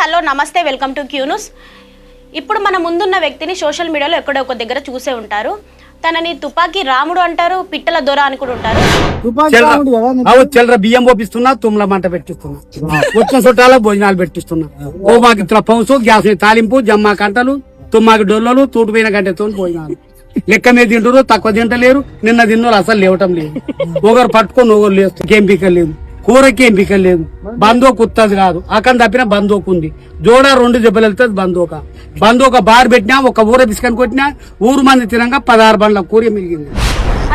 Hello నమస్తే welcome to Q news. ఇప్పుడు మన ముందున్న వ్యక్తిని సోషల్ మీడియాలో ఎక్కడో ఒక దగ్గర చూసే ఉంటారు. తనని తుపాకీ రాముడు అంటారు, పిట్టల దొర అని కూడా ఉంటారు. చిల్లర బియ్యం పోపిస్తున్నా, తుమ్ల మంట పెట్టిస్తున్నా, వచ్చిన చుట్టాల భోజనాలు పెట్టిస్తున్నా, ఓ మాకు ఇట్లా పౌసు గ్యాస్ తాలింపు జమ్మా కంటలు తుమ్మాకి డొల్లలు తూటుపోయిన గంటతో భోజనాలు లెక్క మీద తింటారు, తక్కువ తింటలేరు. నిన్న తిన్నోళ్ళు అసలు లేవటం లేదు. ఒకరు పట్టుకొని ఒకరు లేస్తారు. ఎంపిక లేదు, కూరకి ఎంపిక లేదు. బందోకు ఉత్తది కాదు, అక్కడ తప్పిన బందోకు ఉంది. జోడా 2 దెబ్బలు వెళ్తుంది బందోక బార్ పెట్టినా, ఒక ఊర బిస్కన్ కొట్టినా, ఊరు మంది తినంగా 16 బండ్ల కూర మిరిగింది.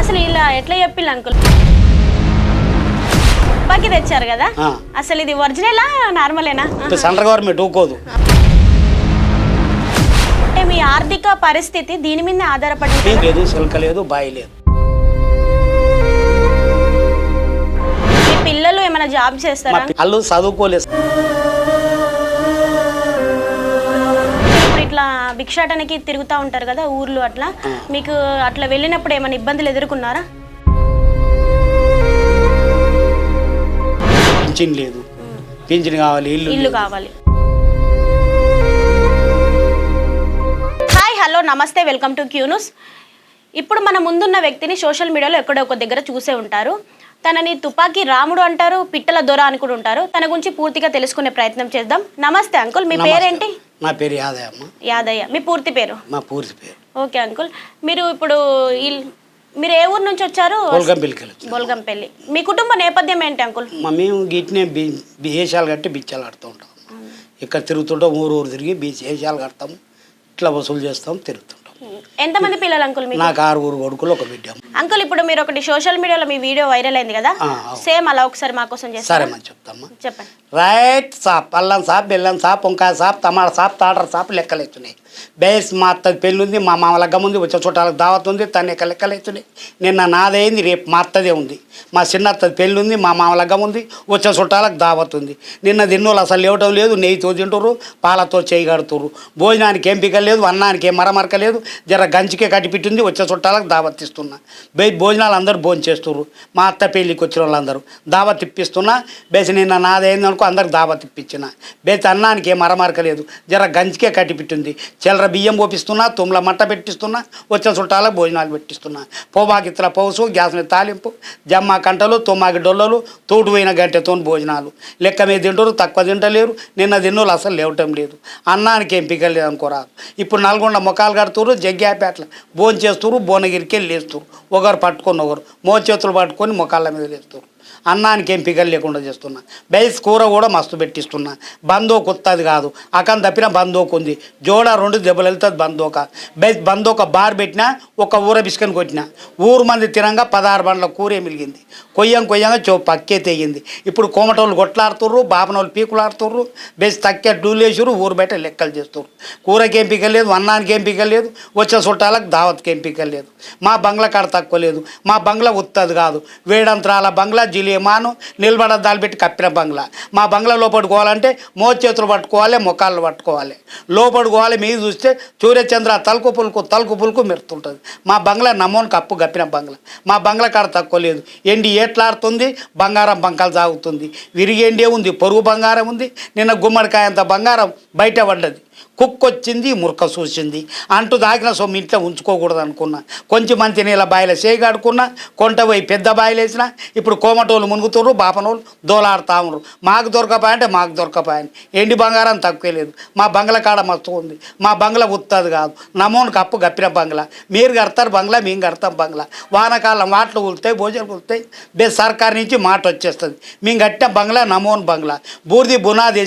అసలు ఇలా ఎట్లా చెప్పిల్లు అంకుల్? తుపాకీ తెచ్చారు కదా, అసలు ఇది ఒరిజినలా నార్మలేనా? Central government ఊకోదు. అంటే మీ ఆర్థిక పరిస్థితి దీని మీద ఆధారపడి లేదు, శిల్క లేదు, బాయి లేదు. పిల్లలు ఏమైనా జాబ్ చేస్తారా? వాళ్ళు చదువుకోలేదు. ఇప్పుడు ఇట్లా భిక్షాటనకి తిరుగుతూ ఉంటారు కదా ఊర్లు, అట్లా మీకు అట్లా వెళ్ళినప్పుడు ఏమైనా ఇబ్బందులు ఎదుర్కొన్నారా? పింఛన్ లేదు, పింఛన్ కావాలి, ఇల్లు కావాలి. హాయ్ హలో నమస్తే వెల్కమ్ టు క్యూ న్యూస్. ఇప్పుడు మన ముందున్న వ్యక్తిని సోషల్ మీడియాలో ఎక్కడో ఒక దగ్గర చూసే ఉంటారు. తనని తుపాకీ రాముడు అంటారు, పిట్టల దొర అని కూడా ఉంటారు. తన గురించి పూర్తిగా తెలుసుకునే ప్రయత్నం చేద్దాం. నమస్తే అంకుల్, మీ పేరేంటి? నా పేరు యాదయ్య అమ్మ. యాదయ్య. మీ పూర్తి పేరు? మా పూర్తి పేరు. ఓకే అంకుల్, మీరు ఇప్పుడు మీరు ఏ ఊరు నుంచి వచ్చారు? బొల్గంపల్లి. మీ కుటుంబ నేపథ్యం ఏంటి అంకుల్? మేము గిట్నే వేషాలు కట్టి బిచ్చాలు కడుతూ ఉంటాం. ఇక్కడ తిరుగుతుంటాం, ఊరు తిరిగి వేషాలు కడతాము, ఇట్లా వసూలు చేస్తాం, తిరుగుతుంటాం. ఎంతమంది పిల్లలు అంకుల్? నాకు 6 కొడుకులు, ఒక బిడ్డ. అంకుల్ ఇప్పుడు మీరు ఒకటి సోషల్ మీడియాలో మీ వీడియో వైరల్ అయింది కదా, సేమ్ అలా ఒకసారి మా కోసం చేస్తారా? సరే మనం చెప్తామా. చెప్పండి. రైట్ సాప్, అల్లం సాప్, బెల్లం సాప్, వంకాయ సాప్, టమాటా సాప్, తాటర సాప్, లెక్కలు ఎత్తున్నాయి. బేస్ మా అత్తది పెళ్ళి ఉంది, మా మామ లగ్గం ఉంది, వచ్చే చుట్టాలకు దావత్ ఉంది, తన లెక్కలు ఎత్తున్నాయి. నిన్న నాదైంది, రేపు మా అత్తదే ఉంది. మా చిన్న అత్తది పెళ్ళి ఉంది, మా మామ లగ్గం ఉంది, వచ్చే చుట్టాలకు దావత్ ఉంది. నిన్న తిన్నోళ్ళు అసలు లేవటం లేదు, నెయ్యితో తింటుర్రు, పాలతో చేయి కడుతుర్రు. భోజనానికి ఎంపిక లేదు, అన్నానికి ఏం మరమరక లేదు. జర గంచికే కట్టిపెట్టింది, వచ్చే చుట్టాలకు దావత్ ఇస్తున్నా. భోజనాలు అందరూ భోజనం చేస్తుర్రు. మా అత్త పెళ్ళికి వచ్చిన వాళ్ళందరూ దావత్ ఇప్పిస్తున్నా. బేసి నిన్న నాదైంది అనుకో, అందరికి దావత్ ఇప్పించిన. బేసి అన్నానికి ఏం మరమరక లేదు, జర గంచికే కట్టిపెట్టింది. చిల్లర బియ్యం పోపిస్తున్నా, తుమ్ల మంట పెట్టిస్తున్నా, వచ్చిన చుట్టాలకు భోజనాలు పెట్టిస్తున్నా. పోబాకిత్తుల పౌసు గ్యాస్ మీద తాలింపు జమ్మా కంటలు తుమ్మాకి డొల్లలు తోటుపోయిన గంటతో భోజనాలు లెక్క మీద తింటారు, తక్కువ తింటలేరు. నిన్న తిన్నోళ్ళు అసలు లేవటం లేదు. అన్నానికి ఎంపిక లేదు అనుకోరాదు. ఇప్పుడు నల్గొండ ముఖాలు కడుతురు, జగ్గాపేటలు భోజనం చేస్తురు, భువనగిరికి వెళ్ళి లేస్తురు. ఒకరు పట్టుకొని ఒకరు మోచేతులు పట్టుకొని ముఖాల మీద లేస్తారు. అన్నానికి ఏం పిగలు లేకుండా చేస్తున్నా. బేస్ కూర కూడా మస్తు పెట్టిస్తున్నా. బందోకు వస్తుంది కాదు, అక్కడ తప్పిన బందోకు ఉంది. జోడా 2 దెబ్బలు వెళ్తుంది బందోక. బేస్ బందోక బార్ పెట్టినా, ఒక ఊర బిస్కని కొట్టినా, ఊరు మంది తినంగా 16 బండ్ల కూరే మిలిగింది. కొయ్యంగా పక్కే తెగింది. ఇప్పుడు కోమటోళ్ళు కొట్లాడుతుర్రు, బాపనోళ్ళు పీకులాడుతుర్రు. బేస్ తక్కే డూలేసురు, ఊరు బయట లెక్కలు చేస్తుర్రు. కూరకి ఏం పిక లేదు, అన్నానికి ఏం పిక లేదు, వచ్చే చుట్టాలకు దావత్కి ఏం పిక లేదు. మా బంగ్లా కాడ తక్కువ లేదు, మా బంగ్లా ఉత్తది కాదు, వేడంత్రాల బంగ్లా, జిలియమాను నిలబడద్దాలు పెట్టి కప్పిన బంగ్లా. మా బంగ్లా లోపడుకోవాలంటే మోచేతులు పట్టుకోవాలి, మొక్కలు పట్టుకోవాలి. లోపడుకోవాలి, మీద చూస్తే సూర్యచంద్ర తలుకు పులుకు మెరుతుంటుంది. మా బంగ్లా నమోన్ కప్పు కప్పిన బంగ్లా. మా బంగ్లా కాడ తక్కువ లేదు. ఎండి ఏట్లాడుతుంది, బంగారం బంకలు సాగుతుంది. విరిగేండే ఉంది, పొరుగు బంగారం ఉంది. నిన్న గుమ్మడికాయ అంత బంగారం బయట పడ్డది. కుక్కొచ్చింది, మురక చూసింది. అంటూ దాకిన సొమ్ము ఇంట్లో ఉంచుకోకూడదు అనుకున్నా. కొంచెం మంచి నీళ్ళ బాయిల చేయగాడుకున్నా, కొంట పోయి పెద్ద బాయిలు వేసిన. ఇప్పుడు కోమటోళ్ళు మునుగుతుర్రు, బాపనోళ్ళు దోలాడుతా ఉన్నారు. మాకు దొరకపాయంటే మాకు దొరకపాయని. ఎండి బంగారం తక్కువే లేదు. మా బంగ్లా కాడ మస్తు ఉంది. మా బంగ్లా ఉత్తది కాదు, నమోన్ కప్పు గప్పిన బంగ్లా. మీరు కడతారు బంగ్లా, మేము కడతాం బంగ్లా. వానకాలం వాటలు కూలుతాయి, భోజనం కూలుతాయి. బేస్ సర్కార్ నుంచి మాట వచ్చేస్తుంది. మేము కట్టిన బంగ్లా నమోన్ బంగ్లా. బూర్ది బునాది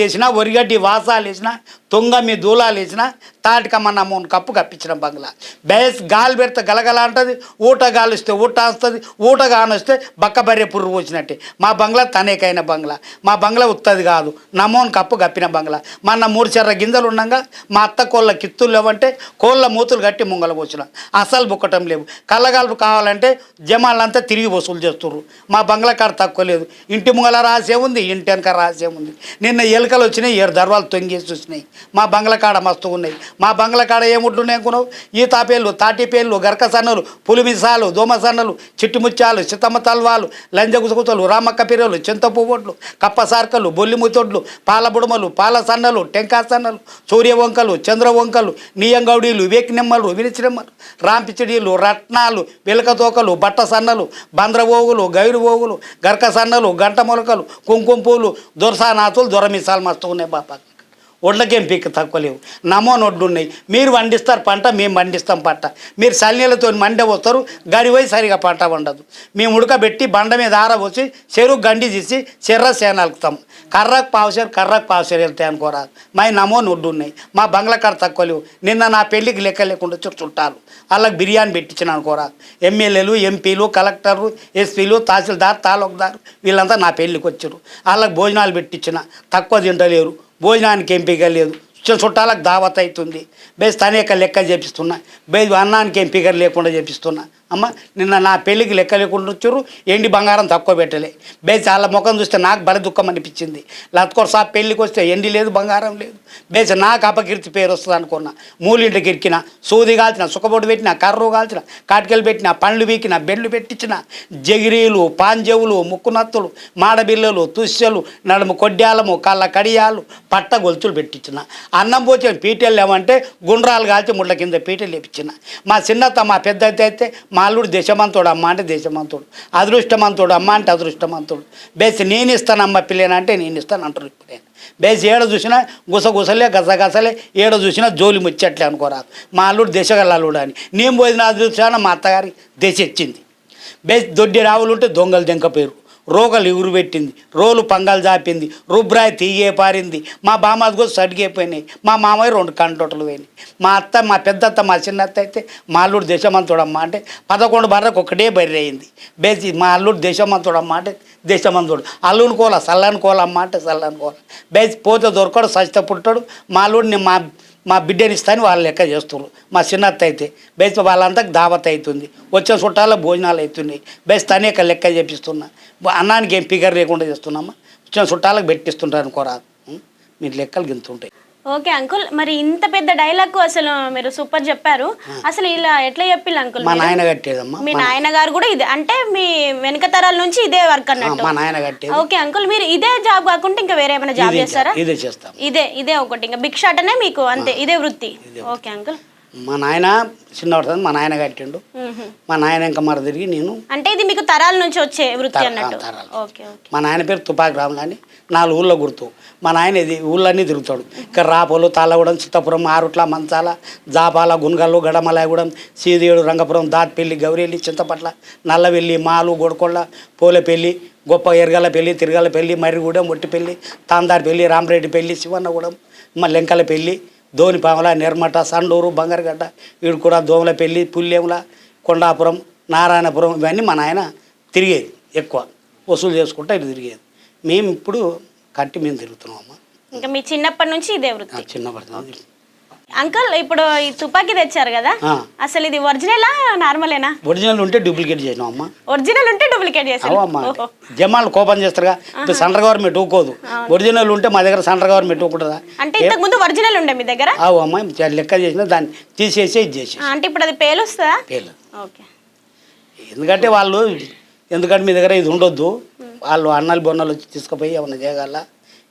వేసిన, ఒరిగడ్డి వాసాలు వేసిన, తుంగ మీ దూలాలు వేసిన, తాటికమ్మ నమోన్ కప్పు కప్పించిన బంగ్లా. బేస్ గాలి పెడితే గలగల అంటుంది, ఊట గాలిస్తే ఊట వస్తుంది, ఊట గానొస్తే బక్క బర్రె పుర్రు వచ్చినట్టే. మా బంగ్లా తనేకైన బంగ్లా. మా బంగ్లా ఉత్తది కాదు, నమోన్ కప్పు కప్పిన బంగ్లా. మొన్న 3 చెర్ర గింజలు ఉండగా మా అత్త కోళ్ళ కిత్తులు లేవంటే కోళ్ళ మూతులు కట్టి ముంగల పోసిన. అసలు బుక్కటం లేవు. కళ్ళగాలు కావాలంటే జమాలంతా తిరిగి వసూలు చేస్తుర్రు. మా బంగ్లా కాడ తక్కువ లేదు. ఇంటి ముంగల రాసే ఉంది, ఇంటి వెనక రాసే ఉంది. నిన్న ఎలుకలు వచ్చినాయి, 7 దర్వాలు తొంగి చేసి చూసినాయి. మా బంగ్లా కాడ మస్తు ఉన్నాయి. మా బంగ్లా కాడ ఏముంటున్నాయి అనుకున్నావు? ఈతాపేళ్ళు, తాటిపేళ్ళు, గరక సన్నలు, పులిమిసాలు, దోమ సన్నలు, చిట్టుముత్యాలు, చిత్తమ్మ తల్వాలు, లంజగుసగుతలు, రామక్క పిర్రలు, చింతపువ్వొట్లు, కప్ప సార్కలు, బొల్లిముతొడ్లు, పాల బుడమలు, పాల సన్నలు, టెంకా సన్నలు, సూర్య వంకలు, చంద్ర వంకలు, నీయంగౌడీలు, వేకినెమ్మలు, వినిచినెమ్మలు, రాంపిచిడీలు, రత్నాలు, వెలకతోకలు, బట్ట సన్నలు, బంద్రవోగులు, గైరువోగులు, గరక సన్నలు, గంట మొలకలు, కుంకుమ పూలు, దొరసానాథులు, దొరమిసాలు మస్తు ఉన్నాయి బాపా. ఒడ్లకేం పీక తక్కువ లేవు. నమోనొడ్డు ఉన్నాయి. మీరు వండిస్తారు పంట, మేము పండిస్తాం పంట. మీరు సల్నీలతో మండే వస్తారు, గడిపోయి సరిగా పంట వండదు. మేము ఉడకబెట్టి బండ మీద ఆరబోసి చెరువు గండి తీసి చెర్ర సేనలుపుతాం. కర్రకు పావుసేరు వెళ్తాయి అనుకోరా. మా నమోనొడ్డు ఉన్నాయి. మా బంగ్లా కాడ తక్కువ లేవు. నిన్న నా పెళ్ళికి లెక్క లేకుండా చుట్టాలు వాళ్ళకి బిర్యానీ పెట్టించిన అనుకోరా. ఎమ్మెల్యేలు, ఎంపీలు, కలెక్టర్లు, ఎస్పీలు, తహసీల్దార్, తాలూకుదారు వీళ్ళంతా నా పెళ్ళికి వచ్చారు. వాళ్ళకి భోజనాలు పెట్టించిన. తక్కువ తింటలేరు. భోజనానికి ఎంపిక లేదు. చుట్టాలకు దావత్ అవుతుంది. బేస్ తనేక లెక్క చేపిస్తున్నా. బేస్ అన్నానికి ఎంపిక లేకుండా చేపిస్తున్నా. అమ్మ నిన్న నా పెళ్ళికి లెక్క లేకుండా వచ్చారు. ఎండి బంగారం తక్కువ పెట్టలే. బేస్ వాళ్ళ ముఖం చూస్తే నాకు బల దుఃఖం అనిపించింది. లత్కోర్ సాబ్ పెళ్ళికి వస్తే ఎండి లేదు, బంగారం లేదు. బేస్ నాకు అపకీర్తి పేరు వస్తుంది అనుకున్నా. మూలింటికి ఇరికిన, సూది కాల్చిన, సుఖబొడ్డు పెట్టిన, కర్రు కాల్చిన, కాటికెలు పెట్టిన, పండ్లు వీకిన, బెండ్లు పెట్టించిన, జగిరీలు, పాంజవులు, ముక్కునత్తులు, మాడబిల్లలు, తుస్యలు, నడుము కొడ్డాలము, కళ్ళ కడియాలు, పట్ట గొలుచులు పెట్టించిన. అన్నం పోచిన పీటలు లేవంటే గుండ్రాలు కాల్చి ముళ్ళ కింద పీటలు లేపించిన. మా చిన్నత మా పెద్ద అయితే మా అల్లుడు దేశమంతుడు, అమ్మ అంటే దేశమంతుడు, అదృష్టమంతుడు, అమ్మ అంటే అదృష్టమంతుడు. బేసి నేను ఇస్తానమ్మ పిల్లనంటే నేను ఇస్తాను అంటారు. ఇప్పుడు బేసి ఏడ చూసినా గుసగుసలే, గసగసలే, ఏడ చూసినా జోలి ముచ్చట్లే అనుకోరాదు. మా అల్లుడు దేశగల అల్లుడు అని. నేను పోయిన అదృష్టాన మా అత్తగారి దేశ ఇచ్చింది. బేసి దొడ్డి రావులు ఉంటే దొంగలు దెంక పేరు, రోగలు ఇగురు పెట్టింది, రోలు పంగాలు జాపింది, రుబ్రాయి తీగే పారింది. మా బామ్మది కూడా సడిగైపోయినాయి. మా మామయ్య 2 కంటోటలు పోయినాయి. మా అత్త, మా పెద్దత్త, మా చిన్నత్త అయితే మా అల్లుడు దేశమంతుడమ్మ అంటే 11 బర్రకు ఒకటే బర్రె అయింది. బేసి మా అల్లుడు దేశమంతుడమ్మ అంటే దేశమంతుడు. అల్లుని కోల సల్లని కోలమ్మ అంటే సల్లని కోల. బేసి పోతే దొరకడు, సచిత పుట్టాడు. మా అల్లుడిని మా బిడ్డని ఇస్తాను వాళ్ళు లెక్క చేస్తున్నారు. మా చిన్నత్త అయితే బేస్ వాళ్ళంతా దావత్ అవుతుంది. వచ్చే చుట్టాల భోజనాలు అవుతున్నాయి. బేస్ తనేక లెక్క చేపిస్తున్నా. అన్నానికి ఏం ఫిగర్ లేకుండా చేస్తున్నామా. వచ్చిన చుట్టాలకు పెట్టిస్తుంటారు అనుకోరాదు. మీరు లెక్కలు గింతుంటాయి. ఓకే అంకుల్, మరి ఇంత పెద్ద డైలాగ్ అసలు మీరు సూపర్ చెప్పారు. అసలు ఇలా ఎట్లా చెప్పిల్లు అంకుల్? మా నాయన కట్టేదమ్మా. మీ నాయన గారు కూడా ఇదే అంటే మీ వెనక తరాల నుంచి ఇదే వర్క్ అన్నట్టు? మా నాయన కట్టేది. ఓకే అంకుల్, మీరు ఇదే జాబ్ కాకుండా ఇంకా వేరే ఏమైనా జాబ్ చేస్తారా? ఇదే చేస్తాం. ఇదే ఒకటి ఇంకా భిక్షాటనే మీకు అంతే, ఇదే వృత్తి. Okay uncle. మా నాయన చిన్నవాడు మా నాయన కట్టిండు. మా నాయన ఇంకా మరి తిరిగి నేను అంటే ఇది మీకు తరాల నుంచి వచ్చే వృత్తి అన్నట్టు. Okay okay. మా నాయన పేరు తుపాకి రాములు అని 4 ఊళ్ళో గుర్తు. మా నాయన ఇది ఊళ్ళన్నీ తిరుగుతాడు. ఇక్కడ రాపోలు, తాళ్ళగూడెం, చిత్తపురం, ఆరుట్ల, మంచాల, జాపాల, గున్గల్లు, గడమలాయగూడెం, సీదేడు, రంగపురం, దాట్పల్లి, గౌరెల్లి, చింతపట్ల, నల్లవెల్లి, మాలు, గొడకొండ, పోలేపల్లి, గొప్ప ఎరగలపల్లి, తిరగలపల్లి, మర్రిగూడెం, ఒట్టిపల్లి, తాందార్పల్లి, రామరెడ్డిపల్లి, శివన్నగూడెం, లెంకలపల్లి, ధోనిపాముల, నిర్మట, సండూరు, బంగారగడ్డ, వీడు కూడా దోమలపల్లి, పుల్లెముల, కొండాపురం, నారాయణపురం ఇవన్నీ మా నాయన తిరిగేది. ఎక్కువ వసూలు చేసుకుంటా ఇటు తిరిగేది. మేము ఇప్పుడు కట్టి మేము తిరుగుతున్నాం అమ్మ. ఇంకా మీ చిన్నప్పటి నుంచి ఇదే వృత్తి? చిన్నప్పటి. అంకుల్, ఇప్పుడు ఈ తుపాకీ తెచ్చారు కదా, అసలు ఇది ఒరిజినలా నార్మలేనా? ఒరిజినల్ ఉంటే డూప్లికేట్ చేసినాం అమ్మ. ఒరిజినల్ ఉంటే డూప్లికేట్ చేసాం అమ్మ. జమాలు కోపం చేస్తారుగా. ఇప్పుడు సెంట్రల్ గవర్నమెంట్ ఊకోదు. ఒరిజినల్ ఉంటే మా దగ్గర సెంట్రల్ గవర్నమెంట్ ఊకుంటుందా? అంటే ఇంతకు ముందు ఒరిజినల్ ఉండే మీ దగ్గర? అవు అమ్మ, లెక్క చేసిన దాన్ని తీసేసి ఇది చేసి. అంటే ఇప్పుడు అది పేలుస్తుందా? పేలు. ఓకే. ఎందుకంటే మీ దగ్గర ఇది ఉండొద్దు, వాళ్ళు అన్నాలు బొన్నాలు వచ్చి తీసుకుపోయి ఏమన్నా చేయగల,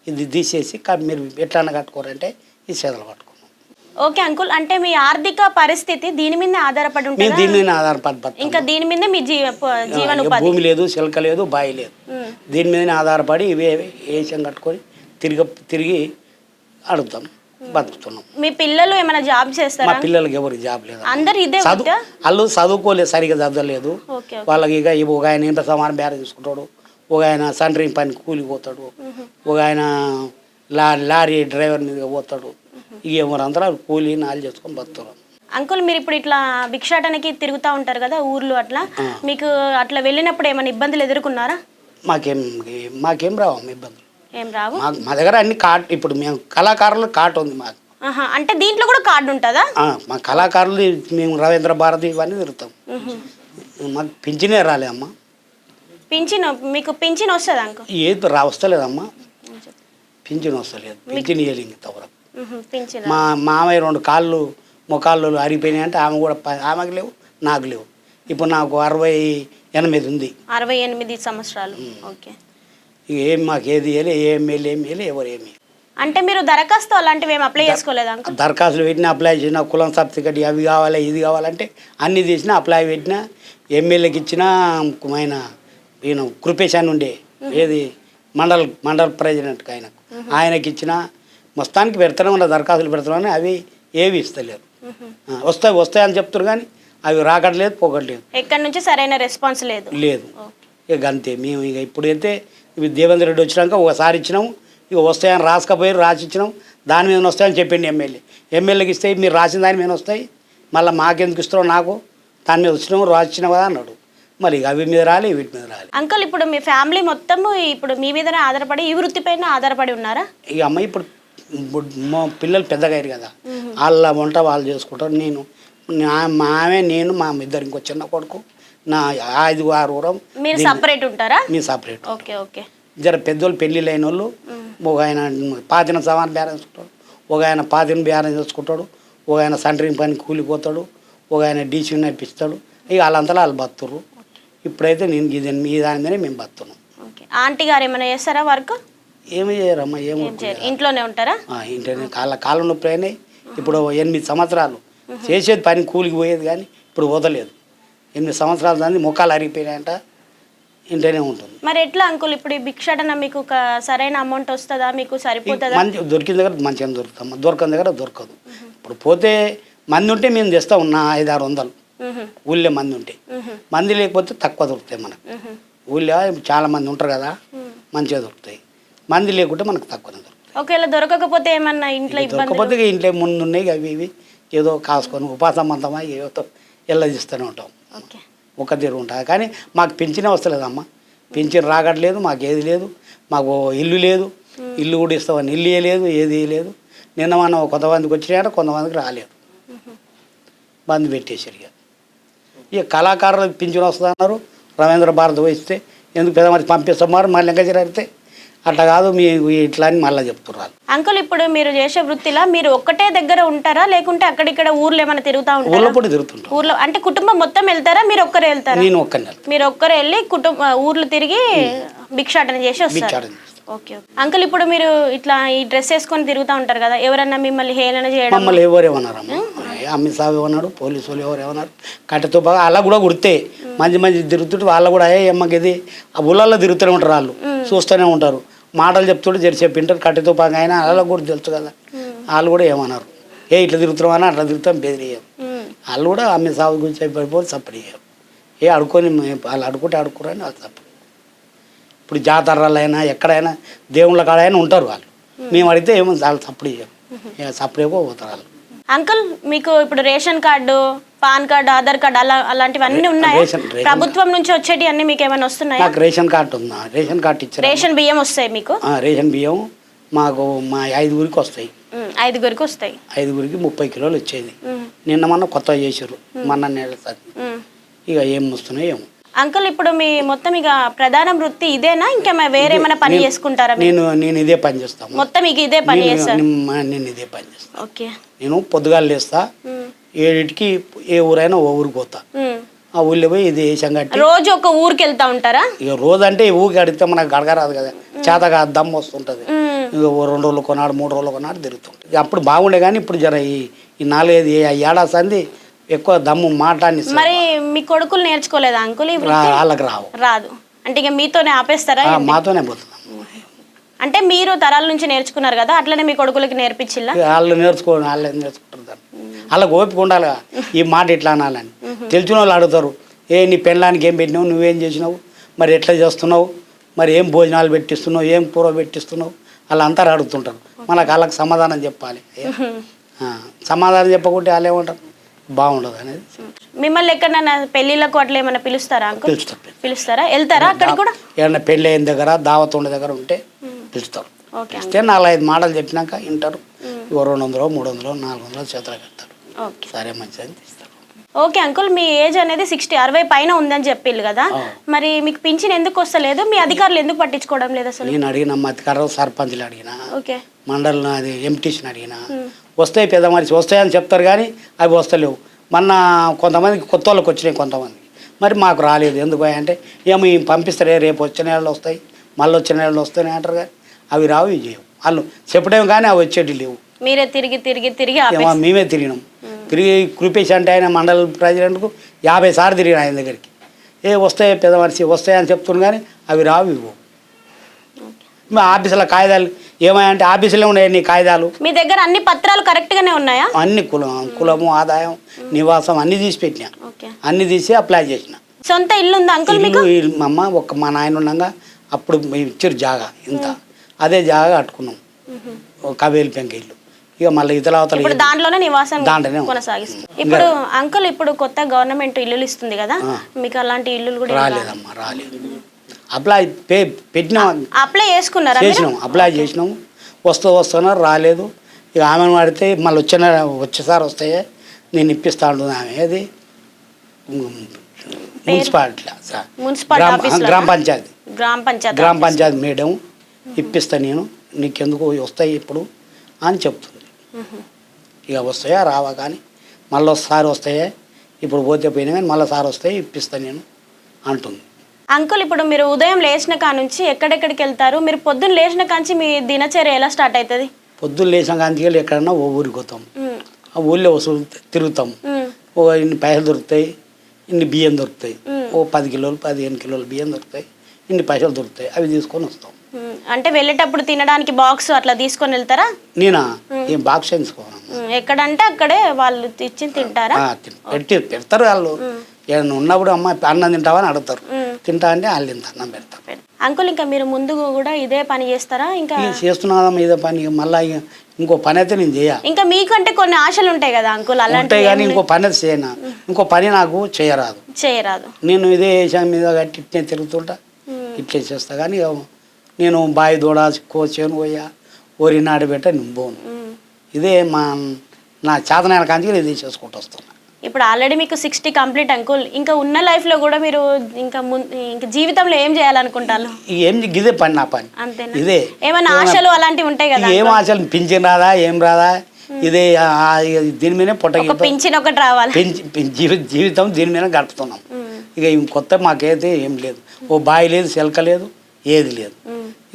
ఇది తీసేసి మీరు ఎట్లా కట్టుకోరంటే ఈ చేతులు పట్టుకున్నాం. ఓకే అంకుల్, అంటే మీ ఆర్థిక పరిస్థితి దీని మీద ఆధారపడి ఉంటుంది? దీని మీద ఆధారపడి ఇంకా దీని మీద మీ జీవనోపాధి? భూమి లేదు, శిల్క లేదు, బావి లేదు. దీని మీదనే ఆధారపడి ఇవే వేషం కట్టుకొని తిరిగి అడుగుతాం, బతుకుతున్నాం. మీ పిల్లలు ఏమైనా జాబ్ చేస్తారా? మా పిల్లలకి ఎవరికి జాబ్ లేదు. అందరు ఇదే వాళ్ళు చదువుకోలేదు, సరిగా చదవలేదు. వాళ్ళకి ఇక ఒక ఆయన ఇంత సమానం బేర తీసుకుంటాడు, ఒక ఆయన సెంటరింగ్ పని కూలికి పోతాడు, ఒక ఆయన లారీ డ్రైవర్ మీద పోతాడు. ఇక ఎవరంతా కూలి నాలు చేసుకొని బతుకుతారు. అంకుల్, మీరు ఇప్పుడు ఇట్లా భిక్షాటనకి తిరుగుతూ ఉంటారు కదా ఊర్లు, అట్లా మీకు అట్లా వెళ్ళినప్పుడు ఏమైనా ఇబ్బందులు ఎదుర్కొన్నారా? మాకేం రావు ఇబ్బందులు. ఏం రావు. మా దగ్గర అన్ని కార్డు, ఇప్పుడు మేము కళాకారులు కార్డు ఉంది మాకు. అంటే దీంట్లో కూడా కార్డు ఉంటుందా? మా కళాకారులు మేము రవీంద్ర భారతి ఇవన్నీ తిరుగుతాం. మాకు పింఛనే రాలే అమ్మ. మీకు పింఛన్ వస్తుందా అంకుల్? ఏది వస్తలేదమ్మా, పింఛన్ వస్తలేదు. పింఛన్ ఇవ్వలేదు ఇంతవరకు. పింఛన్. మా మామయ్య 2 కాళ్ళు మొకాళ్ళు అరిగిపోయినాయి అంటే ఆమె కూడా ఆమెకు లేవు, నాకు లేవు. ఇప్పుడు నాకు 68 ఉంది. 68 సంవత్సరాలు. ఓకే. ఇక ఏం మాకు ఏది వేయలే, ఏ ఎమ్మెల్యే ఏమి వేయలే, ఎవరు ఏమి. అంటే మీరు దరఖాస్తు అలాంటివి ఏమి అప్లై చేసుకోలేదా అంకుల్? దరఖాస్తులు పెట్టినా, అప్లై చేసిన, కులం సర్టిఫికెట్ అవి కావాలి ఇది కావాలంటే అన్నీ తీసినా, అప్లై పెట్టినా, ఎమ్మెల్యేకి ఇచ్చిన ఆయన ఈయన కృపేష్ అని ఉండే ఏది మండల్ ప్రెసిడెంట్కి ఆయనకి ఇచ్చిన మొత్తానికి పెడతానే ఉన్న దరఖాస్తులు పెడతామని అవి ఏవి ఇస్తలేరు. వస్తాయి అని చెప్తారు కానీ అవి రాకట్లేదు, పోకట్లేదు. ఎక్కడి నుంచి సరైన రెస్పాన్స్ లేదు. ఇక అంతే. మేము ఇక ఇప్పుడైతే ఇవి దేవేంద్ర రెడ్డి వచ్చినాక ఒకసారి ఇచ్చినాము, ఇక వస్తాయని రాసుకపోయి రాసిచ్చినాం. దాని మీద వస్తాయని చెప్పిండి ఎమ్మెల్యేకి ఇస్తే మీరు రాసిన దాని మీద వస్తాయి, మళ్ళీ మాకెందుకు ఇస్తున్నావు, నాకు దాని మీద వచ్చినాము రాసిచ్చినావు కదా అన్నాడు. మరి ఇక అవి మీద రాలి, వీటి మీద రాలి. అంకుల్ ఇప్పుడు మీ ఫ్యామిలీ మొత్తం ఇప్పుడు మీ మీదనే ఆధారపడి, ఈ వృత్తిపైన ఆధారపడి ఉన్నారా? ఇక అమ్మ ఇప్పుడు మా పిల్లలు పెద్దగా అయ్యారు కదా, వాళ్ళ వంట వాళ్ళు చేసుకుంటారు. మామే నేను మా ఇద్దరు ఇంకో చిన్న కొడుకు, నా 5-6 మీరు సపరేట్ ఉంటారా? మీరు సపరేట్. Okay okay. జర పెద్దోళ్ళు పెళ్ళిళ్ళు అయిన వాళ్ళు, ఒక ఆయన పాతిన సమాన బేరం చేసుకుంటాడు, ఒక ఆయన పాతిన బేరం చేసుకుంటాడు, ఒక ఆయన సంటరింగ్ పని కూలిపోతాడు, ఒక ఆయన డీసీ నడిపిస్తాడు. ఇక వాళ్ళంతా వాళ్ళు బతురు. ఇప్పుడైతే నేను మీ దాని మీదనే మేము బతున్నాం. ఆంటీ గారు ఏమైనా చేస్తారా వర్క్? ఏమి చేయరమ్మా, ఇంట్లోనే ఉంటారా? ఇంట్లోనే. కాళ్ళ నొప్పి అయినాయి. ఇప్పుడు 8 సంవత్సరాలు చేసేది పని, కూలికి పోయేది కానీ ఇప్పుడు వదలేదు. 8 సంవత్సరాల దాన్ని మొక్కలు అరిగిపోయినాయంట, ఇంట్లోనే ఉంటుంది. మరి ఎట్లా అంకుల్ ఇప్పుడు భిక్షాటన మీకు సరైన అమౌంట్ వస్తుందా, మీకు సరిపోతుందా? మంచి దొరికిన దగ్గర మంచిగా దొరుకుతాం, దొరకని దగ్గర దొరకదు. ఇప్పుడు పోతే మంది ఉంటే మేము తెస్తాం, 500-600 ఊళ్ళో మంది ఉంటే. మంది లేకపోతే తక్కువ దొరుకుతాయి మనకు. ఊళ్ళో చాలా మంది ఉంటారు కదా, మంచిగా దొరుకుతాయి. మంది లేకుంటే మనకు తక్కువనే దొరుకుతాయి. ఒకవేళ దొరకకపోతే ఏమన్నా ఇంట్లో దొరకకపోతే ఇంట్లో ముందు ఉన్నాయి అవి ఇవి ఏదో కాసుకొని ఉపాసంబంధమా ఏదో ఎల్లదిస్తూనే ఉంటాం. ఒక తీరు ఉంటుంది కానీ మాకు పింఛనే వస్తలేదమ్మా. పింఛన్ రాగట్లేదు, మాకు ఏది లేదు. మాకు ఇల్లు లేదు, ఇల్లు కూడా ఇస్తామని ఇల్లు లేదు, ఏది లేదు. నిన్న మనం కొంతమందికి వచ్చినాయంటే కొంతమందికి రాలేదు, బంద్ పెట్టేసారు. ఇక కళాకారులకు పింఛన్ వస్తుంది అన్నారు, రవీంద్ర భారతి వస్తే ఎందుకు పెద్ద మంది పంపిస్తున్నారు, మళ్ళీ ఇంకా జరిగితే అట్లా కాదు మీ ఇట్లా అని మళ్ళీ చెప్తున్నారు. అంకుల్ ఇప్పుడు మీరు చేసే వృత్తిలో మీరు ఒక్కటే దగ్గర ఉంటారా, లేకుంటే అక్కడిక్కడ ఊర్లో ఏమైనా తిరుగుతా ఉంటారా? ఊళ్ళో కూడా తిరుగుతుంటారు. ఊర్లో అంటే కుటుంబం మొత్తం వెళ్తారా, మీరు ఒక్కరే వెళ్తారా? నేను ఒక్కనే. మీరు ఒక్కరే వెళ్ళి ఊర్లు తిరిగి భిక్షాటన చేసి వస్తారు. ఓకే. అంకుల్ ఇప్పుడు మీరు ఇట్లా ఈ డ్రెస్ వేసుకొని తిరుగుతూ ఉంటారు కదా, ఎవరన్నా మిమ్మల్ని హేళన చేయడం? మమ్మల్ని ఎవరేమన్నారమ్మా, అమిత్ షా ఏమన్నాడు, పోలీసు వాళ్ళు ఎవరేమన్నారు, కట్టెతో బాగా అలా కూడా కుడితే మంచి తిరుగుతుంటే వాళ్ళు కూడా అమ్మకి ఇది ఆ ఊళ్ళల్లో తిరుగుతూనే ఉంటారు, వాళ్ళు చూస్తూనే ఉంటారు, మాటలు చెప్తుంటే చెప్పి వింటారు. కట్టెతో బాగా అయినా అలా కూడా తెలుసు కదా, వాళ్ళు కూడా ఏమన్నారు, ఇట్లా తిరుగుతున్నామని అట్లా తిరుగుతాం బెదిరియరు. వాళ్ళు కూడా అమిత్ షా గురించి అయిపోయి సపోర్ట్ చేయరు. అడుక్కొని వాళ్ళు అడుక్కోరని వాళ్ళు సపోర్ట్. ఇప్పుడు జాతరలైనా ఎక్కడైనా దేవుళ్ళ కాడైనా ఉంటారు వాళ్ళు, మేము అడిగితే ఏమో వాళ్ళు సపోర్ట్ చేయరు, సపరేట్గా పోతారు వాళ్ళు. అంకుల్ మీకు ఇప్పుడు ration card, pan card, Aadhaar card అలాంటివి అన్నీ ఉన్నాయి. ప్రభుత్వం నుంచి వచ్చేటి అన్ని మీకు ఏమైనా వస్తున్నాయి? నాకు రేషన్ కార్డు ఉందా, రేషన్ కార్డు ఇచ్చారు. రేషన్ బియ్యం వస్తాయి మీకు? రేషన్ బియ్యం మాకు మా 5గురికి వస్తాయి. 5గురికి వస్తాయి. 5గురికి 30 కిలోలు వచ్చేది. నిన్న మొన్న కొత్తగా చేసారు, మొన్న నెలసారి. ఇక ఏం వస్తున్నాయి ఏమో. అంకుల్ ఇప్పుడు మీ మొత్తం ఇక ప్రధాన వృత్తి ఇదేనా, ఇంకేమైనా వేరేమైనా పని చేసుకుంటారా? నేను ఇదే పని చేస్తాను మొత్తం. మీకు ఇదే పని చేస్తాను? నేను ఇదే పని చేస్తాను. ఓకే. నేను పొద్దుగాలు లేస్తా, 7కి ఏ ఊరైనా ఓ ఊరికి పోతా. ఆ ఊళ్ళో పోయి ఇది వేసాం కట్టి రోజు ఒక ఊరికి వెళ్తా ఉంటారా? ఇక రోజు అంటే ఈ ఊరికి అడిగితే మనకు గడగరాదు కదా, చేతగా దమ్ము వస్తుంటుంది. ఇక 2 రోజులు కొన్నాడు 3 రోజులు కొన్నాడు తిరుగుతుంటుంది. అప్పుడు బాగుండే కానీ ఇప్పుడు జర ఈ 4-5 ఏడాది సంది ఎక్కువ దమ్ము మాట్లాడి. మరి మీ కొడుకులు నేర్చుకోలేదా అంకుల్? వాళ్ళకి రాదు. అంటే ఇక మీతోనే ఆపేస్తారా? మాతోనే పోతున్నాం. అంటే మీరు తరాల నుంచి నేర్చుకున్నారు కదా, అట్లనే మీ కొడుకులకి నేర్పించిల్లా? వాళ్ళు నేర్చుకుంటారు. వాళ్ళకి ఓపిక ఉండాలి ఈ మాట ఇట్లా అనాలని. తెలిసిన వాళ్ళు అడుగుతారు, నీ పెళ్ళానికి ఏం పెట్టినావు, నువ్వేం చేసినావు, మరి ఎట్లా చేస్తున్నావు, మరి ఏం భోజనాలు పెట్టిస్తున్నావు, ఏం కూర పెట్టిస్తున్నావు, వాళ్ళు అంతా అడుగుతుంటారు. మనకు వాళ్ళకి సమాధానం చెప్పాలి. సమాధానం చెప్పకుంటే వాళ్ళు ఏమంటారు, బాగుండదు అనేది. మిమ్మల్ని ఎక్కడన్నా పెళ్ళిళ్ళకు అట్లా ఏమైనా పిలుస్తారా అంకుల్? పిలుస్తారా? వెళ్తారా అక్కడ కూడా? ఏమన్నా పెళ్ళి అయిన దగ్గర దావత్ ఉండే దగ్గర ఉంటే పిలుస్తారు. పిలిస్తే 4-5 మాటలు చెప్పినాక వింటారు. 200, 300, 400 చేతులు కడతారు. సరే మంచిదని తీస్తారు. ఓకే అంకుల్, మీ ఏజ్ అనేది 60 పైన ఉందని చెప్పిల్లు కదా, మరి మీకు పింఛన్ ఎందుకు వస్తలేదు? మీ అధికారులు ఎందుకు పట్టించుకోవడం లేదు అసలు? నేను అడిగిన అధికారులు సర్పంచ్లు అడిగిన, ఓకే, మండలం అది ఎంటీసీని అడిగిన, వస్తాయి పెద్ద మనిషి వస్తాయని చెప్తారు కానీ అవి వస్తలేవు. మొన్న కొంతమందికి కొత్త వాళ్ళకి వచ్చినాయి, కొంతమంది మరి మాకు రాలేదు. ఎందుకు అంటే ఏమో పంపిస్తారే రేపు వచ్చే నెలలు వస్తాయి, మళ్ళీ వచ్చే నెలలు వస్తాయి అంటారు కానీ అవి రావు, ఇవి చేయవు. వాళ్ళు చెప్పడం కానీ అవి వచ్చేటి లేవు. మీరే తిరిగి తిరిగి తిరిగి మేమే తిరిగినాం. తిరిగి కృపేష్ అంటే ఆయన మండల ప్రెసిడెంట్కు 50 సార్లు తిరిగిన ఆయన దగ్గరికి. వస్తాయి పెద్ద మనిషి వస్తాయని చెప్తున్నాను కానీ అవి రావు, ఇవ్వు. మా ఆఫీసులో కాగితాలు ఏమాయంటే ఆఫీసులో ఉన్నాయి నీ కాగితాలు. మీ దగ్గర అన్ని పత్రాలు కరెక్ట్గానే ఉన్నాయా? అన్ని కులము ఆదాయం నివాసం అన్ని తీసి పెట్టినా, అన్ని తీసి అప్లై చేసిన. సొంత ఇల్లు ఉందా అంకుల్ మీకు? అమ్మ మా నాయన ఉండగా అప్పుడు ఇచ్చారు జాగా ఇంత, అదే జాగా కట్టుకున్నాం కవేలి పెంక ఇల్లు. ఇక మళ్ళీ ఇతర దాంట్లోనే నివాసం కొనసాగిస్తుంది. ఇప్పుడు అంకుల్ ఇప్పుడు కొత్త గవర్నమెంట్ ఇల్లులు ఇస్తుంది కదా, మీకు అలాంటి ఇల్లు కూడా రాలేదమ్మా? రాలేదు. అప్లై పెట్టినాం, అప్లై చేసుకున్నారా? చేసినాం, అప్లై చేసినాము. వస్తున్నారు, రాలేదు. ఇక ఆమెను వాడితే మళ్ళీ వచ్చేసారి వస్తాయే నేను ఇప్పిస్తా ఉంటుంది ఆమె. అది గ్రామ పంచాయతీ మేడం ఇప్పిస్తా నేను, నీకెందుకు వస్తాయి ఇప్పుడు అని చెప్తుంది. ఇక వస్తాయా రావా కానీ మళ్ళీ ఒకసారి వస్తాయే, ఇప్పుడు పోతే పోయినా కానీ మళ్ళీ సారి వస్తాయి ఇప్పిస్తా నేను అంటుంది. అంకుల్ ఇప్పుడు మీరు ఉదయం లేచిన కానుంచి ఎక్కడెక్కడికి వెళ్తారు? మీరు పొద్దున్న లేచిన కాంచి మీ దినచర్య ఎలా స్టార్ట్ అవుతుంది? పొద్దున్న లేచిన కాంచి వెళ్ళి ఎక్కడన్నా ఓ ఊరికి పోతాం, ఆ ఊళ్ళో వసూలు తిరుగుతాం. ఇన్ని పైసలు దొరుకుతాయి, ఇన్ని బియ్యం దొరుకుతాయి, 10 కిలోలు 15 కిలోలు బియ్యం దొరుకుతాయి, ఇన్ని పైసలు దొరుకుతాయి, అవి తీసుకొని వస్తాం. అంటే వెళ్ళేటప్పుడు తినడానికి బాక్స్ అట్లా తీసుకొని వెళ్తారా? నేనా ఏం బాక్స్ తీసుకోను, ఎక్కడంటే అక్కడే వాళ్ళు ఇచ్చి తింటారా? పెడతారు వాళ్ళు. ఏదైనా ఉన్నప్పుడు అమ్మ అన్నం తింటావా అని అడుగుతారు, తింటా అంటే వాళ్ళు ఇంత అన్నం పెడతారు. అంకుల్ ఇంకా మీరు ముందు కూడా ఇదే పని చేస్తారా? ఇంకా చేస్తున్నాం ఇదే పని, మళ్ళీ ఇంకో పని అయితే నేను చేయ. ఇంకా మీకంటే కొన్ని ఆశలు ఉంటాయి కదా అంకుల్, అలాంటి కానీ ఇంకో పని అయితే చేయను, ఇంకో పని నాకు చేయరాదు. నేను ఇదే విషయం మీద కట్టి ఇట్నే తిరుగుతుంటా, ఇట్లే చేస్తా. కానీ నేను బావి దూడ చేను పోయా ఓరి నాడు పెట్ట నేను పోను. ఇదే నా చేతనైన కాంచి ఇదే చేసుకుంటూ వస్తున్నా. ఇప్పుడు ఆల్రెడీ మీకు 60 కంప్లీట్ అంకుల్, ఇంకా ఉన్న లైఫ్లో కూడా మీరు ఇంకా జీవితంలో ఏం చేయాలనుకుంటారు? ఏం ఇదే పని, నా పని అంతేనా? ఇదే. ఏమైనా ఆశలు అలాంటివి ఉంటాయి కదా? ఏం ఆశలు, పింఛన్ రాదా ఏం రాదా, ఇదే దీని మీదే పొట్ట పింఛన్ ఒకటి రావాలి, జీవితం దీని మీద గడుపుతున్నాం. ఇక కొత్త మాకైతే ఏం లేదు, ఓ బావి లేదు, సెలక లేదు, ఏది లేదు.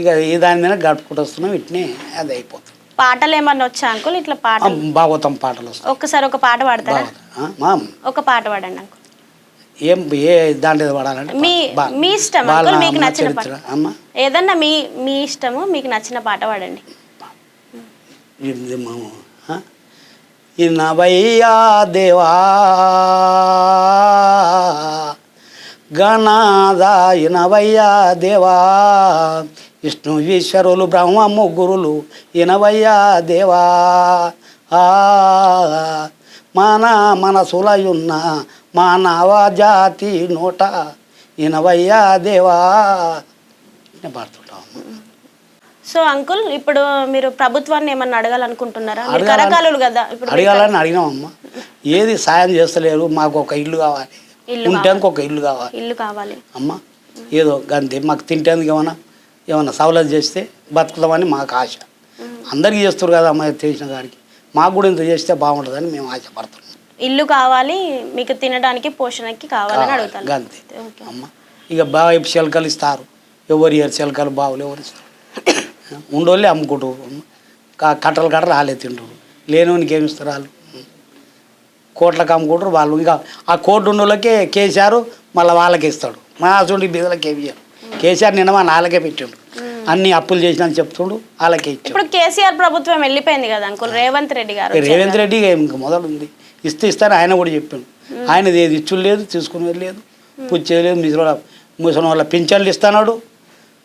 ఇక ఈ దాని మీద గడుపుకుంటూ వస్తున్నాం, ఇట్నే అది అయిపోతుంది. పాటలు ఏమన్నా వచ్చా అంకుల్? ఇట్లా పాట భాగవతం పాటలు వస్తాయి. ఒక్కసారి ఒక పాట పాడతారా? ఒక పాట పాడండి అంకుల్. ఏ దాంట్లో పాడాలంటే మీ ఇష్టం అంకుల్, మీకు నచ్చిన పాట ఏదన్నా మీ ఇష్టము, మీకు నచ్చిన పాట పాడండి. ఇనవయ్యా దేవా గణాదా, ఇనవయ్యా దేవా విష్ణు ఈశ్వరులు బ్రహ్మ ముగ్గురులు, ఇనవయ్యా దేవా మన మనసులయున్న మానవ జాతి నోట, ఇనవయ్యా దేవా పాడుతుంటాం. సో అంకుల్ ఇప్పుడు మీరు ప్రభుత్వాన్ని ఏమన్నా అడగాలనుకుంటున్నారా? కదా ఇప్పుడు అడగాలని అడిగినామమ్మా, ఏది సాయం చేస్తలేరు. మాకు ఒక ఇల్లు కావాలి, ఉండటానికి ఒక ఇల్లు కావాలి అమ్మ. ఏదో గంతే, మాకు తింటేందుకు ఏమన్నా సవలతు చేస్తే బతుకుతామని మాకు ఆశ. అందరికీ చేస్తారు కదా అమ్మ, తెలిసిన కాడికి మాకు కూడా ఇంత చేస్తే బాగుంటుందని మేము ఆశపడుతున్నాం. ఇల్లు కావాలి మీకు, తినడానికి పోషణకి కావాలని అడుగుతాను గంతే అమ్మ. ఇక బావి చిలకలు ఇస్తారు, ఎవరు ఇయర్ చిలకలు బావులు ఎవరు ఇస్తారు? ఉండోళ్ళే అమ్ముకుంటారు, కట్టలు వాళ్ళే తింటారు. లేనివానికి ఏమి ఇస్తారు వాళ్ళు? కోట్లకు అమ్ముకుంటారు వాళ్ళు. ఇంకా ఆ కోట్లు ఉన్న వాళ్ళకే కేసీఆర్ మళ్ళీ వాళ్ళకి ఇస్తాడు, మా అసలు బీదలకి ఏమి ఇయ్యారు. కేసీఆర్ నిన్న మా నాలుగే పెట్టిండు, అన్ని అప్పులు చేసినా చెప్పాడు, వాళ్ళకే ఇచ్చాడు. ఇప్పుడు కేసీఆర్ ప్రభుత్వం వెళ్ళిపోయింది కదా అంకుల్, రేవంత్ రెడ్డి ఇంకా మొదలు ఉంది, ఇస్తాను ఆయన కూడా చెప్పాడు. ఆయనది ఏది ఇచ్చులు లేదు, తీసుకునేది లేదు, పూజ చేయలేదు. ముసలి వాళ్ళ పింఛన్లు ఇస్తున్నాడు,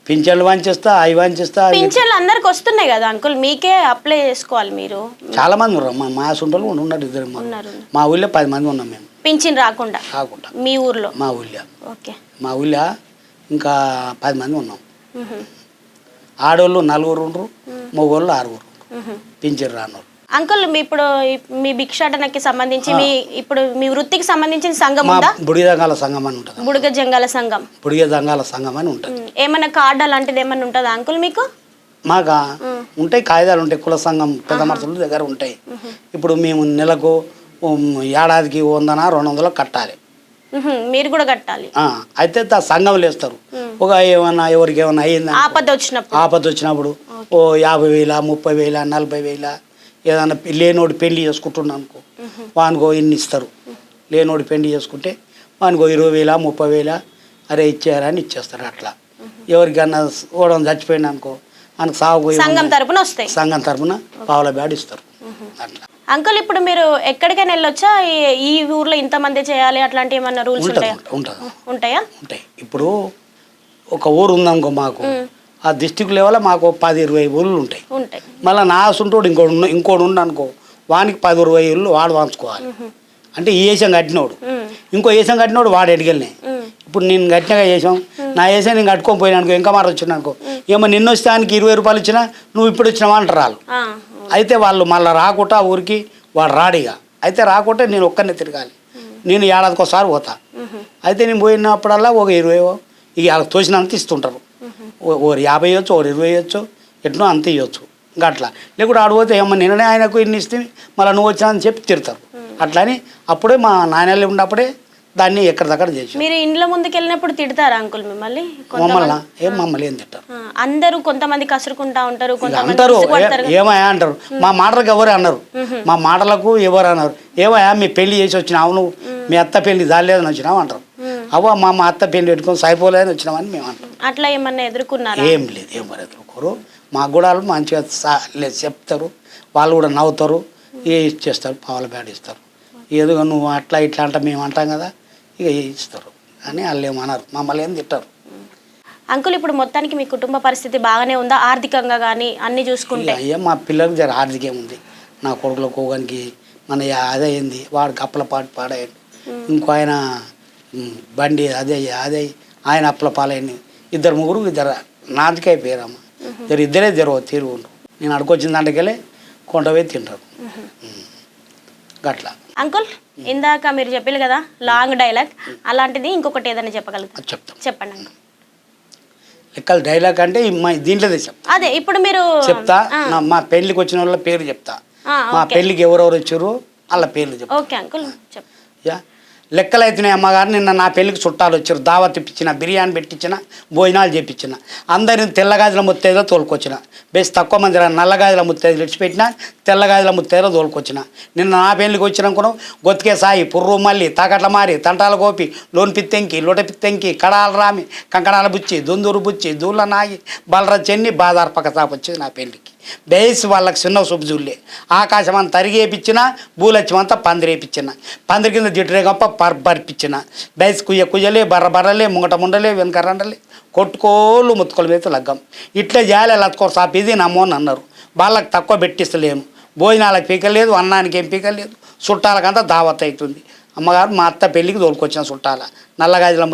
పింఛన్లు వంచిస్తా, అవి వంచిస్తా. పింఛన్లు అందరికి వస్తున్నాయి కదా అంకుల్, మీకే అప్లై చేసుకోవాలి మీరు. చాలా మంది ఉన్నారు, మా సొంతలు ఉన్నారు, 2 మా ఊళ్ళో 10 మంది ఉన్నాం మేము. పింఛన్ రాకుండా మీ ఊర్లో? మా ఊళ్ళో. ఓకే, మా ఊళ్ళో ఇంకా 10 మంది ఉన్నాం. ఆడోళ్ళు 4 ఉండరు, మగోళ్ళు 6 పింఛన్ రానోళ్ళు. అంకుల్ మీ భిక్షాటనకి సంబంధించి మీ వృత్తికి సంబంధించిన సంఘం మా ఉందా? బుడిగ జంగాల సంఘం అని ఉంటుంది. బుడగ జంగాల సంఘం. బుడిగ జంగాల సంఘం అని ఉంటుంది. ఏమన్నా కార్డు అలాంటిది ఏమన్నా ఉంటుందా అంకుల్ మీకు? మాకు ఉంటాయి, కాగితాలు ఉంటాయి, కుల సంఘం పెద్ద మనుషుల దగ్గర ఉంటాయి. ఇప్పుడు మేము నెలకు ఏడాదికి 100-200 కట్టాలి. మీరు కూడా కట్టాలి. అయితే సంఘం లేస్తారు. ఒక ఏమన్నా ఎవరికి ఏమన్నా అయ్యింది ఆపద వచ్చినప్పుడు ఓ 50,000, 30,000, 40,000 ఏదన్నా లేనోడు పెళ్లి చేసుకుంటున్నా అనుకో వానికో ఇన్ని ఇస్తారు. లేనోడు పెళ్లి చేసుకుంటే వానికో 20,000, 30,000 అరే ఇచ్చేయారని ఇచ్చేస్తారు. అట్లా ఎవరికన్నా ఓడం చచ్చిపోయినా అనుకో మనకు సాగు సంఘం తరపున వస్తాయి. సంఘం తరపున పావుల బ్యాడ్ ఇస్తారు. అట్లా అంకుల్ ఇప్పుడు మీరు ఎక్కడికైనా వెళ్ళొచ్చా? ఈ ఊర్లో ఇంతమంది చేయాలి అట్లాంటి ఏమన్నా రూల్స్ ఉంటాయా? ఉంటాయా? ఉంటాయి. ఇప్పుడు ఒక ఊరు ఉందనుకో మాకు ఆ డిస్టిక్ లెవెల్ మాకు 10-20 ఊళ్ళు ఉంటాయి. మళ్ళీ నా సుంటోడు ఇంకోటి ఉండనుకో వానికి 10-20 ఊళ్ళు వాడు పంచుకోవాలి. అంటే ఈ వేషం కట్టినోడు ఇంకో వేషం కట్టినోడు వాడు ఎడిగలినాయి. ఇప్పుడు నేను కట్టినగా వేసాం నా వేషం నేను కట్టుకొని పోయినా అనుకో ఇంకా మాట వచ్చిన అనుకో ఏమో నిన్న వస్తానికి 20 రూపాయలు ఇచ్చినా నువ్వు ఇప్పుడు వచ్చినావా అంటారు వాళ్ళు. అయితే వాళ్ళు మళ్ళీ రాకుండా ఊరికి వాడు రాడిగా అయితే రాకుంటే నేను ఒక్కరినే తిరగాలి. నేను ఏడాదికోసారి పోతా. అయితే నేను పోయినప్పుడల్లా ఒక 20 ఇక వాళ్ళకి తోచినంత ఇస్తుంటారు. ఒకరు 50 ఇవ్వచ్చు, ఒకరు 20 ఇవ్వచ్చు, ఎట్నో అంత ఇవ్వచ్చు. ఇంకా అట్లా లేకుంటే ఆడిపోతే ఏమో నిన్ననే ఆయనకు ఇన్ని ఇస్తే మళ్ళీ నువ్వు వచ్చా అని చెప్పి తిడతారు. అట్లా అని అప్పుడే మా నాయనలు ఉన్నప్పుడే దాన్ని ఎక్కడిదక్కడ చేసి. మీరు ఇంట్లో ముందుకు వెళ్ళినప్పుడు తిడతారా అంకుల్ మిమ్మల్ని? మమ్మల్ని ఏం తింటారు అందరూ, కొంతమంది కసురుకుంటా ఉంటారు, అంటారు ఏమయ్యా అంటారు. మా మాటలకు ఎవరు అన్నారు, మా మాటలకు ఎవరు అన్నారు ఏమయ్యా మీ పెళ్లి చేసి వచ్చినావు నువ్వు మీ అత్త పెళ్లి దాలేదని వచ్చినావు అంటారు. అవ్వ మా అత్త పెళ్లి పెట్టుకొని సైపోలేదని వచ్చినామని మేము అంటాం. అట్లా ఏమన్నా ఎదుర్కొన్నారు? ఏం లేదు, ఏం ఎదుర్కోరు. మా కూడా మంచిగా చెప్తారు, వాళ్ళు కూడా నవ్వుతారు, ఏ ఇచ్చేస్తారు, పావుల బ్యాడ్ ఇస్తారు. ఏదో నువ్వు అట్లా ఇట్లా అంట మేము అంటాం కదా ఇక ఇస్తారు అని వాళ్ళు ఏమన్నారు, మమ్మల్ని ఏం తిట్టారు. అంకుల్ ఇప్పుడు మొత్తానికి మీ కుటుంబ పరిస్థితి బాగానే ఉందా ఆర్థికంగా కానీ అన్ని చూసుకుంటే? అయ్యా మా పిల్లలకు జర ఆర్థికం ఉంది. నా కొడుకుల కోగానికి మన అదే అయింది, వాడికి అప్పల పాడయ్యాడు. ఇంకో ఆయన బండి అదే ఆయన అప్పల పాలయ్యండి. 2-3 ఇద్దరు నాటికి అయిపోయారమ్మ. ఇద్దరే తీరు ఉండు. నేను అడుకొచ్చిన దాంట్కెళ్ళి కొండపోయి తింటారు. అట్లా అంకుల్ ఇందాక మీరు చెప్పారు కదా లాంగ్ డైలాగ్, అలాంటిది ఇంకొకటి ఏదైనా చెప్పగలుగుతారు? చెప్పండి అంకుల్. లెక్కలు డైలాగ్ అంటే దీంట్లోదే చెప్తా. అదే ఇప్పుడు మీరు చెప్తా. మా పెళ్లికి వచ్చిన వాళ్ళ పేరు చెప్తా. మా పెళ్లికి ఎవరెవరు వచ్చారు వాళ్ళ పేర్లు చెప్తా. ఓకే అంకుల్ చెప్పు. లెక్కలు అవుతున్నాయి అమ్మగారు. నిన్న నా పెళ్ళికి చుట్టాలు వచ్చారు, దావత్ ఇప్పించిన, బిర్యానీ పెట్టించిన, భోజనాలు చేయించిన, అందరిని తెల్లగాజుల ముత్తైదులో తోలుకొచ్చిన. బేస్ తక్కువ మంది నల్లగాజుల ముత్తైదులు విడిచిపెట్టిన, తెల్లగాజుల ముత్తైదులో తోలుకొచ్చిన. నిన్న నా పెళ్ళికి వచ్చినాకను గొత్తికే సాయి, పుర్రు మల్లి, తాకట్ల మారి, తంటాల గోపి, లోన్ పిత్తెంకి, లోట పిత్తెంకి, కడాల రామి, కంకణాల బుచ్చి, దుందూరు బుచ్చి, దూళ్ళ నాగి, బలర చెన్ని, బాదార్ పక్క తాపు వచ్చింది నా పెళ్ళికి. బేస్ వాళ్ళకి చిన్న శుభ జూళ్ళే. ఆకాశం అంతా తరిగేపించిన, భూలక్ష్యం అంతా పందిరేపించిన, పందిరి కింద జిట్టురే గొప్ప బర్పించిన. బేస్ కుయ్యలే, బర్రలే, ముంగట ముండలే, వెనక రండలే, కొట్టుకోళ్ళు ముత్తుకోలు మీద లగ్గం. ఇట్లా చేయాలి లత్తుకో సాప్ ఇది నమ్మో అని అన్నారు. వాళ్ళకి తక్కువ పెట్టిస్తలేము. భోజనాలకు పీకలేదు, అన్నానికి ఏం పీకలేదు, చుట్టాలకంతా దావత్ అవుతుంది. అమ్మగారు మా అత్త పెళ్ళికి తోలుకొచ్చిన చుట్టాల తెల్లగాజుల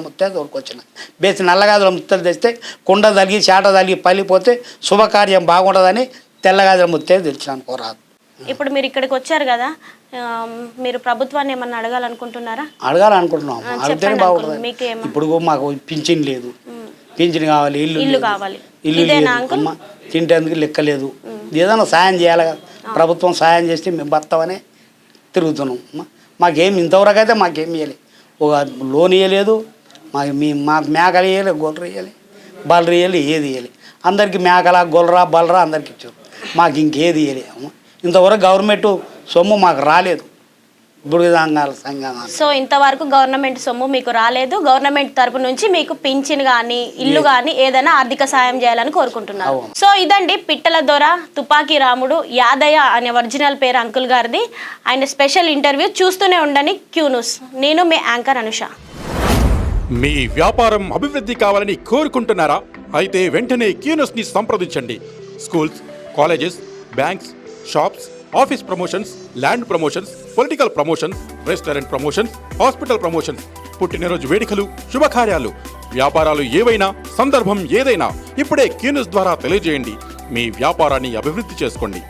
ముత్తే తోలుకొచ్చిన. బేసి నల్లగాజుల ముత్తలు తెస్తే కుండ తలిగి చాట తలిగి పలిపోతే శుభకార్యం బాగుండదని తెల్లగాజుల ముత్తే తెచ్చినాను కోరాదు. ఇప్పుడు మీరు ఇక్కడికి వచ్చారు కదా, మీరు ప్రభుత్వాన్ని ఏమన్నా అడగాలనుకుంటున్నారా? అడగాలనుకుంటున్నాం, అడిగితేనే బాగుంటుంది. ఇప్పుడు మాకు పింఛన్ లేదు, పింఛన్ కావాలి, ఇల్లు కావాలి. ఇల్లు అమ్మ తింటేందుకు లెక్కలేదు. ఏదైనా సాయం చేయాలి కదా, ప్రభుత్వం సాయం చేస్తే మేము బతామనే తిరుగుతున్నాం. మాకేం ఇంతవరకు అయితే మాకేం ఇవ్వలేదు, ఒక లోన్ ఇవ్వలేదు, మాకు మేకలు ఇవ్వలేదు, గొర్రెలు ఇవ్వలేదు, బలరు ఇవ్వలేదు, ఏది ఇవ్వలేదు. అందరికీ మేకల గొర్రె బలరా అందరికి ఇచ్చారు, మాకు ఇంకేది ఇవ్వలేదు. ఇంతవరకు గవర్నమెంట్ సొమ్ము మాకు రాలేదు. సో ఇంతవరకు గవర్నమెంట్ సొమ్ము మీకు రాలేదు. గవర్నమెంట్ తరపు నుంచి మీకు పింఛన్ కానీ ఇల్లు కానీ ఏదైనా ఆర్థిక సాయం చేయాలని కోరుకుంటున్నారు. సో ఇదండి పిట్టల దొర తుపాకీ రాముడు యాదయ్య అనే ఒరిజినల్ పేరు అంకుల్ గారిది. ఆయన స్పెషల్ ఇంటర్వ్యూ చూస్తూనే ఉండండి క్యూ న్యూస్. నేను మీ యాంకర్ అనుష. మీ వ్యాపారం అభివృద్ధి కావాలని కోరుకుంటున్నారా? అయితే వెంటనే క్యూ న్యూస్ ని సంప్రదించండి. Schools, colleges, banks, shops, office promotions, land promotions, political promotions, restaurant promotions, hospital promotions, పుట్టినరోజు వేడుకలు, శుభకార్యాలు, వ్యాపారాలు ఏవైనా, సందర్భం ఏదైనా ఇప్పుడే క్యూ న్యూస్ ద్వారా తెలియజేయండి. మీ వ్యాపారాన్ని అభివృద్ధి చేసుకోండి.